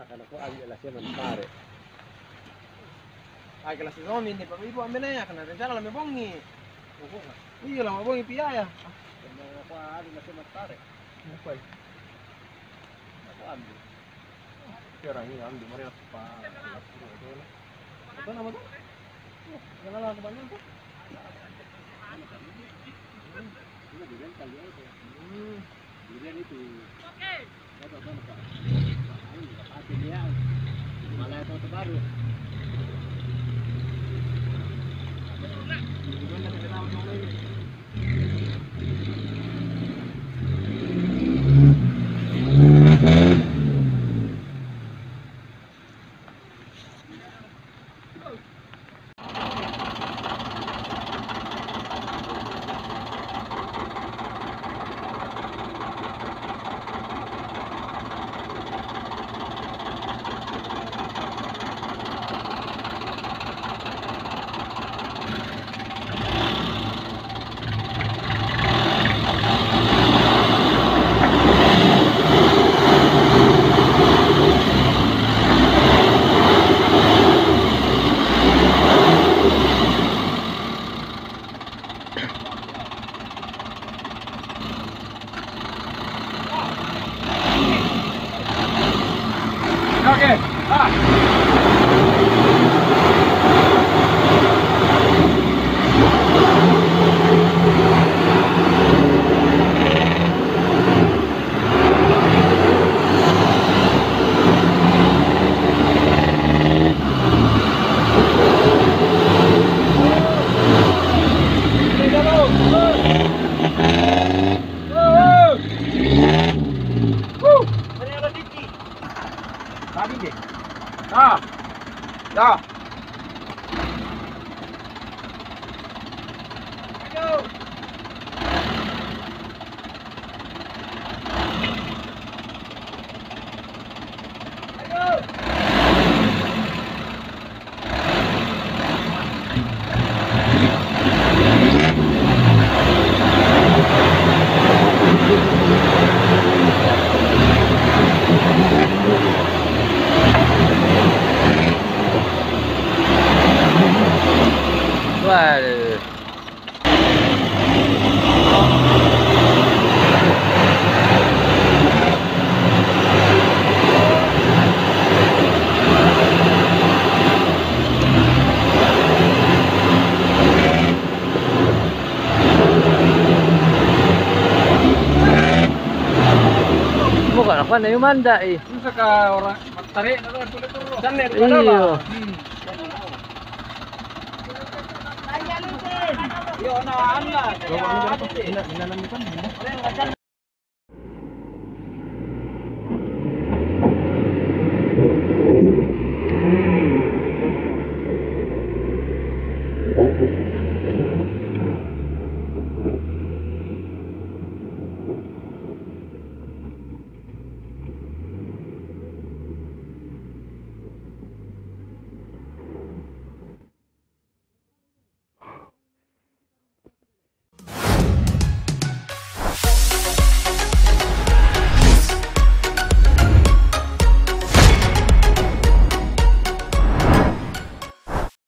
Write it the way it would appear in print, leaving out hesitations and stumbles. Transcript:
Karena ko ay alas yan ang pare. Ay kelas si Romi ni Pak Ibu ambil ya kena rencana lah mebongi. Oo nga. Iya lah mebongi pia ya. Karena ko ay alas yan ang pare. Apa? Ako ambil. Kira ini ambil mari apa? Apa nama tu? Jangan lah kebanyakan tu. Ini durian kali aja. Durian itu. Oke. Apa Pak? Ini pakai dia. Malah itu baru. Oke. Tadi deh. Dah. Dah. Ayo. Ayo. Waduh. Bukan aku na yung manda eh. Bisa ka orang tarik na lang tuloy turo. Sanne di Iyo. Yo na anla. Ina namin kan.